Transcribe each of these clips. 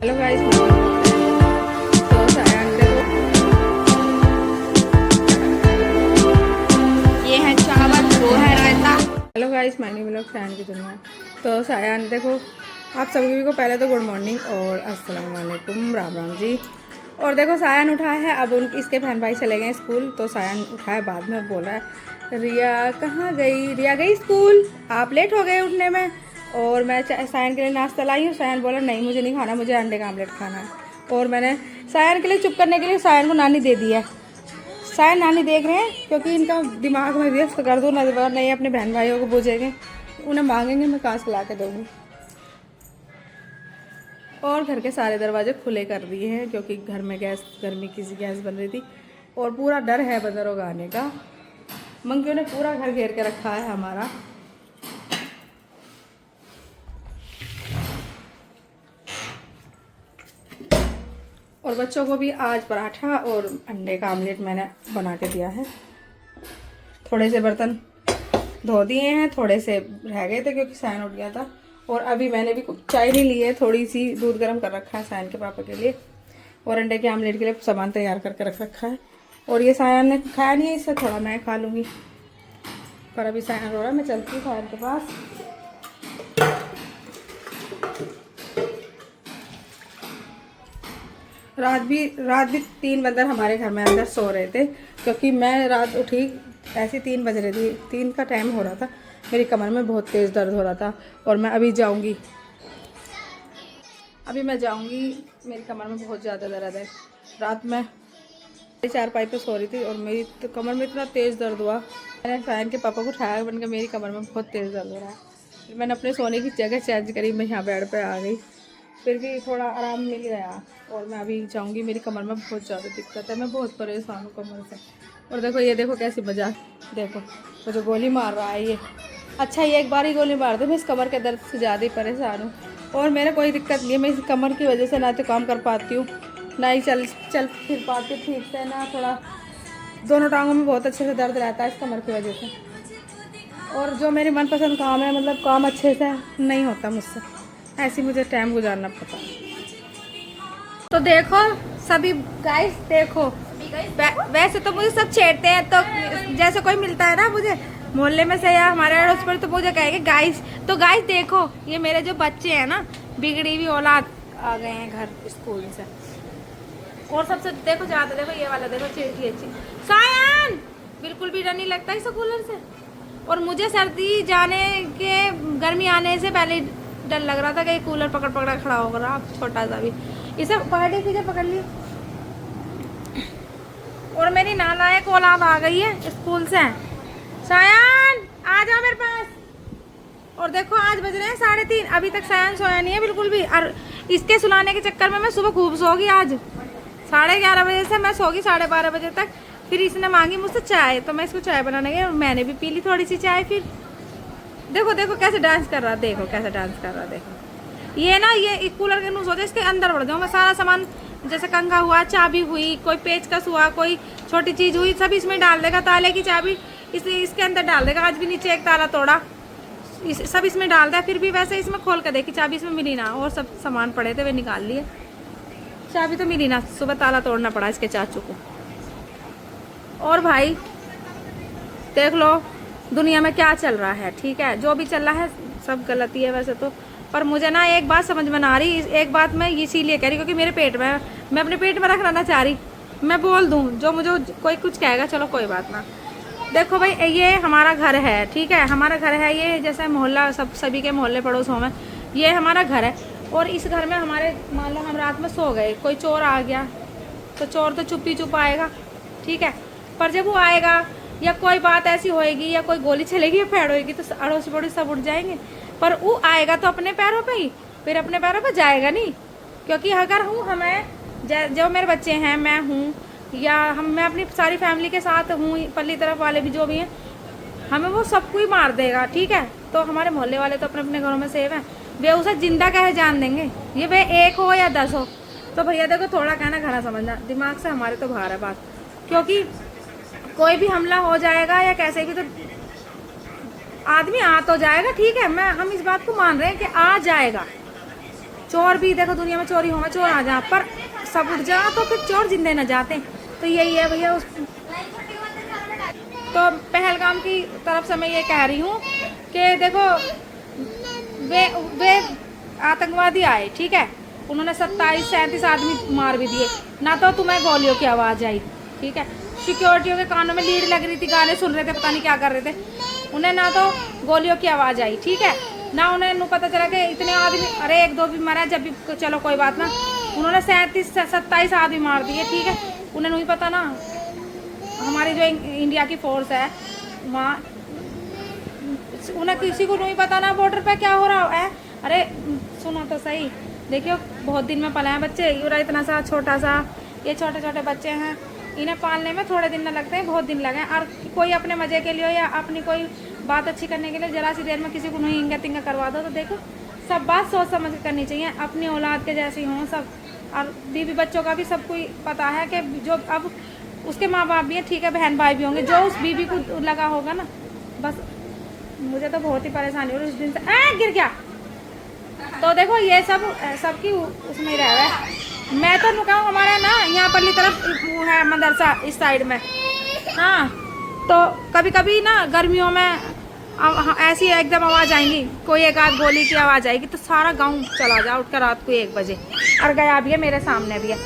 Hello guys, तो साया ये है चावल, वो है रायता। हेलो गाइस, मैंने ब्लॉग सायन की दुनिया। तो सायन देखो, आप सभी को पहले तो गुड मॉर्निंग और अस्सलाम वालेकुम, राम राम जी। और देखो सायन उठा है, अब इसके बहन भाई चले गए स्कूल, तो सायन उठा है, बाद में बोल रहा है रिया कहाँ गई, रिया गई स्कूल, आप लेट हो गए उठने में। और मैं सायन के लिए नाश्ता लाई हूँ। सायन बोला नहीं मुझे नहीं खाना, मुझे अंडे का आमलेट खाना है। और मैंने सायन के लिए चुप करने के लिए सायन को नानी दे दी है। सायन नानी देख रहे हैं क्योंकि इनका दिमाग में व्यस्त कर दूँ ना, नहीं अपने बहन भाइयों को पूछेंगे, उन्हें मांगेंगे, मैं कहाँ से ला के दूँगी। और घर के सारे दरवाजे खुले कर दिए हैं क्योंकि घर में गर्मी की गैस बन रही थी और पूरा डर है बंदरों का आने का। मंकियों ने पूरा घर घेर के रखा है हमारा। और बच्चों को भी आज पराठा और अंडे का आमलेट मैंने बना के दिया है। थोड़े से बर्तन धो दिए हैं, थोड़े से रह गए थे क्योंकि सायन उठ गया था। और अभी मैंने भी चाय नहीं ली है, थोड़ी सी दूध गर्म कर रखा है सायन के पापा के लिए, और अंडे के आमलेट के लिए सामान तैयार करके रख रखा है। और ये सायन ने खाया नहीं है, इससे थोड़ा मैं खा लूँगी। पर अभी सायन रो रहा है, मैं चलती हूँ सायन के पास। रात भी 3 बंदर हमारे घर में अंदर सो रहे थे क्योंकि मैं रात उठी ऐसे 3 बज रही थी, 3 का टाइम हो रहा था, मेरी कमर में बहुत तेज़ दर्द हो रहा था। और मैं अभी जाऊंगी, मेरी कमर में बहुत ज़्यादा दर्द है। रात में 4 पे सो रही थी और मेरी तो कमर में इतना तेज़ दर्द हुआ, मैंने सायन के पापा को उठाया, बन के मेरी कमर में बहुत तेज़ दर्द हो रहा है। फिर मैंने अपने सोने की जगह चेंज करी, मैं यहाँ बेड पे आ गई, फिर भी थोड़ा आराम मिल गया। और मैं अभी जाऊंगी, मेरी कमर में बहुत ज़्यादा दिक्कत है, मैं बहुत परेशान हूँ कमर से। और देखो ये देखो कैसी मजाक, देखो वो जो गोली मार रहा है ये, अच्छा ये एक बार ही गोली मार दे, मैं इस कमर के दर्द से ज़्यादा ही परेशान हूँ। और मेरे कोई दिक्कत नहीं है, मैं इस कमर की वजह से ना तो काम कर पाती हूँ, ना ही चल फिर पाती हूँ ठीक से, ना थोड़ा दोनों टांगों में बहुत अच्छे से दर्द रहता है इस कमर की वजह से। और जो मेरी मनपसंद काम है, मतलब काम अच्छे से नहीं होता मुझसे, ऐसे मुझे टाइम गुजारना पड़ता है। तो देखो सभी गाइस, देखो वैसे तो मुझे सब छेड़ते हैं, तो जैसे कोई मिलता है ना मुझे मोहल्ले में से या हमारे अड़ोस पर, तो मुझे कहेंगे गाइस। तो गाइस देखो ये मेरे जो बच्चे हैं ना, बिगड़ी हुई औलाद आ गए हैं घर स्कूल से। और सबसे देखो ज्यादा, देखो ये वाला देखो चिड़की अच्छी सायन, बिल्कुल भी डर नहीं लगता इस कूलर से। और मुझे सर्दी जाने के गर्मी आने से पहले डर लग रहा था कि कूलर पकड़ पकड़ खड़ा होगा, छोटा सा भी। इसे पकड़ ली। और मेरी नालायक औलाद आ गई है स्कूल से। सायन आ जाओ मेरे पास। और देखो आज बज रहे हैं 3:30, अभी तक सायन सोया नहीं है बिल्कुल भी। और इसके सुलाने के चक्कर में मैं सुबह खूब सोगी। आज 11:30 बजे से मैं सोगी 12:30 बजे तक। फिर इसने मांगी मुझसे चाय, तो मैं इसको चाय बनाने गई और मैंने भी पी ली थोड़ी सी चाय। फिर देखो देखो कैसे डांस कर रहा, देखो कैसे डांस कर रहा, देखो ये ना, ये कूलर के नूस हो जाए इसके अंदर बढ़ जाऊँ मैं। सारा सामान जैसे कंघा हुआ, चाबी हुई, कोई पेचकस हुआ, कोई छोटी चीज हुई, सब इसमें डाल देगा। ताले की चाबी इसके अंदर डाल देगा। आज भी नीचे एक ताला तोड़ा, सब इसमें डाल दिया। फिर भी वैसे इसमें खोल कर देखी, चाबी इसमें मिली ना, और सब सामान पड़े थे वे निकाल लिए, चाबी तो मिली ना। सुबह ताला तोड़ना पड़ा इसके चाचू को। और भाई देख लो दुनिया में क्या चल रहा है, ठीक है, जो भी चल रहा है सब गलती है वैसे तो। पर मुझे ना एक बात समझ में ना आ रही, एक बात मैं इसीलिए कह रही क्योंकि मेरे पेट में, मैं अपने पेट में रखना ना चाह रही। मैं बोल दूं जो मुझे कोई कुछ कहेगा, चलो कोई बात ना। देखो भाई ये हमारा घर है, ठीक है, हमारा घर है ये, जैसे मोहल्ला सभी के मोहल्ले पड़ोसों में ये हमारा घर है। और इस घर में हमारे, मान लो हम रात में सो गए, कोई चोर आ गया तो चोर तो चुप ही चुप आएगा, ठीक है। पर जब वो आएगा या कोई बात ऐसी होएगी या कोई गोली चलेगी या फैड़ होएगी तो अड़ोस पड़ोस सब उठ जाएंगे। पर वो आएगा तो अपने पैरों पे ही, फिर अपने पैरों पे जाएगा नहीं। क्योंकि अगर हूँ हमें, जो मेरे बच्चे हैं, मैं हूँ, या मैं अपनी सारी फैमिली के साथ हूँ, पल्ली तरफ वाले भी जो भी हैं, हमें वो सबको ही मार देगा, ठीक है। तो हमारे मोहल्ले वाले तो अपने अपने घरों में सेफ हैं, वे उसे जिंदा कहे जान देंगे, ये वे 1 हो या 10 हो। तो भैया देखो थोड़ा कहना घना समझना, दिमाग से हमारे तो बाहर है बात। क्योंकि कोई भी हमला हो जाएगा या कैसे भी, तो आदमी आ तो जाएगा, ठीक है, हम इस बात को मान रहे हैं कि आ जाएगा, चोर भी देखो दुनिया में चोरी होगा, चोर आ जा पर सब उठ जा तो फिर चोर जिंदे न जाते। तो यही है भैया उस तो पहलगाम की तरफ से मैं ये कह रही हूँ कि देखो वे आतंकवादी आए, ठीक है, उन्होंने 27-37 आदमी मार भी दिए, ना तो तुम्हें गोलियों की आवाज़ आई, ठीक है। सिक्योरिटियों के कानों में लीड लग रही थी, गाने सुन रहे थे, पता नहीं क्या कर रहे थे, उन्हें ना तो गोलियों की आवाज़ आई, ठीक है, ना उन्हें पता चला कि इतने आदमी, अरे 1-2 भी मरा जब भी, चलो कोई बात ना, उन्होंने 37-27 आदमी मार दिए, ठीक है। उन्हें नहीं पता ना हमारी जो इंडिया की फोर्स है वहाँ, उन्हें किसी को नहीं पता ना बॉर्डर पे क्या हो रहा है। अरे सुनो तो सही, देखियो बहुत दिन में पले हैं बच्चे, ये इतना सा छोटा सा, ये छोटे छोटे बच्चे हैं, इन्हें पालने में थोड़े दिन न लगते हैं, बहुत दिन लगे। और कोई अपने मज़े के लिए या अपनी कोई बात अच्छी करने के लिए जरा सी देर में किसी को नहीं इंगा तिंगा करवा दो, तो देखो सब बात सोच समझ कर करनी चाहिए, अपनी औलाद के जैसी हों सब। और बीवी बच्चों का भी सब कोई पता है कि जो अब उसके माँ बाप भी हैं, ठीक है, बहन भाई भी होंगे, जो उस बीवी को लगा होगा ना, बस मुझे तो बहुत ही परेशानी हो रही उस दिन से। गिर गया तो देखो ये सबकी उसमें रह रहा है। मैं तो नुकाऊँ हमारे ना यहाँ परली तरफ वो है मदरसा इस साइड में, हाँ, तो कभी कभी ना गर्मियों में ऐसी एकदम आवाज़ आएंगी, कोई एक आध गोली की आवाज़ आएगी तो सारा गांव चला जाओ उठकर रात को 1 बजे। और गया भी है, मेरे सामने भी है,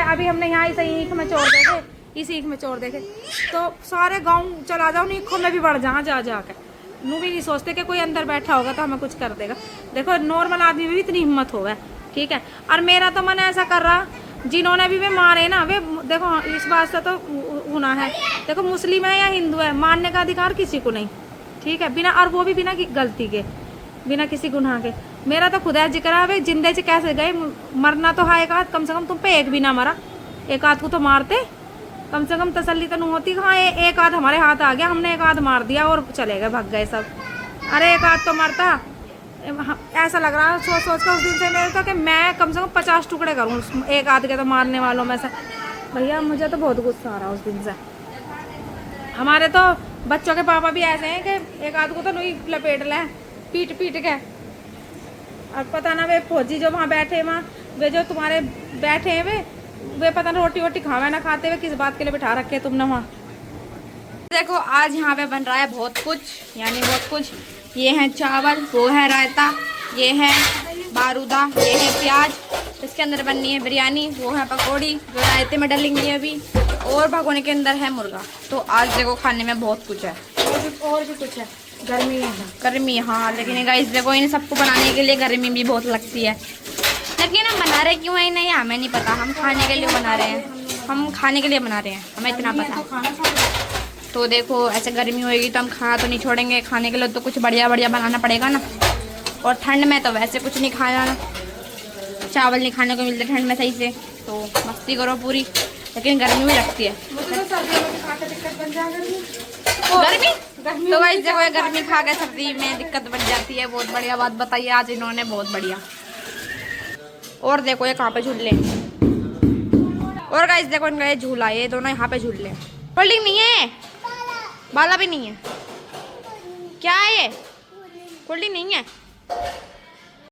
अभी हमने यहाँ इस ईख में चोर देखे, इस ईख में चोर देखे तो सारे गाँव चला जाओ, ईखों में भी बढ़ जा जाकर नू भी नहीं सोचते कि कोई अंदर बैठा होगा तो हमें कुछ कर देगा। देखो नॉर्मल आदमी में भी इतनी हिम्मत होगा, ठीक है। और मेरा तो मन ऐसा कर रहा, जिन्होंने भी वे मारे ना, वे देखो इस बात से तो गुनाह है, देखो मुस्लिम है या हिंदू है, मारने का अधिकार किसी को नहीं, ठीक है, बिना, और वो भी बिना गलती के, बिना किसी गुनाह के। मेरा तो खुदा जिक्र है, वे जिंदे से कैसे गए, मरना तो है एक आध, कम से कम तुम पे एक भी ना मरा, एक आध को तो मारते, कम से कम तसल्ली तो नहीं होती। हाँ एक आध हमारे हाथ आ गया, हमने एक आध मार दिया और चले गए, भाग गए सब। अरे एक आध तो मरता, ऐसा लग रहा है सोच कर उस दिन से मेरे तो कि मैं कम से कम 50 टुकड़े करूँ एक आध के तो मारने वालों में से। भैया मुझे तो बहुत गुस्सा आ रहा उस दिन से। हमारे तो बच्चों के पापा भी ऐसे हैं कि एक आध को तो नहीं लपेट लें पीट के। और पता ना वे फौजी जो वहाँ बैठे, वहाँ वे जो तुम्हारे बैठे हैं वे पता ना रोटी वोटी खावे ना खाते हुए किस बात के लिए बिठा रखे तुमने वहाँ। देखो आज यहाँ पे बन रहा है बहुत कुछ, यानी बहुत कुछ। ये है चावल, वो है रायता, ये है बारूदा, ये है प्याज, इसके अंदर बननी है बिरयानी, वो है पकौड़ी जो रायते में डलेंगी अभी, और भगोने के अंदर है मुर्गा। तो आज देखो खाने में बहुत कुछ है, और भी कुछ है। गर्मी है, गर्मी, हाँ, लेकिन गाइस देखो इन सबको बनाने के लिए गर्मी भी बहुत लगती है, लेकिन हम बना रहे क्यों है नहीं हमें नहीं पता। हम खाने के लिए बना रहे हैं, हम खाने के लिए बना रहे हैं, हमें इतना पता। तो देखो ऐसे गर्मी होएगी तो हम खाना तो नहीं छोड़ेंगे, खाने के लिए तो कुछ बढ़िया बढ़िया बनाना पड़ेगा ना। और ठंड में तो वैसे कुछ नहीं खाना ना, चावल नहीं खाने को मिलते ठंड में सही से, तो मस्ती करो पूरी, लेकिन गर्मी भी लगती है। गर्मी तो गाइस देखो गर्मी खा के सर्दी में दिक्कत बन जाती है। बहुत बढ़िया बात बताइए आज इन्होंने, बहुत बढ़िया। और देखो ये कहाँ पे झूले, और गाइस देखो इनका ये झूला, ये दोनों यहाँ पे झूले। होल्डिंग नहीं है, बाला भी नहीं है, क्या है ये, होल्डिंग नहीं है।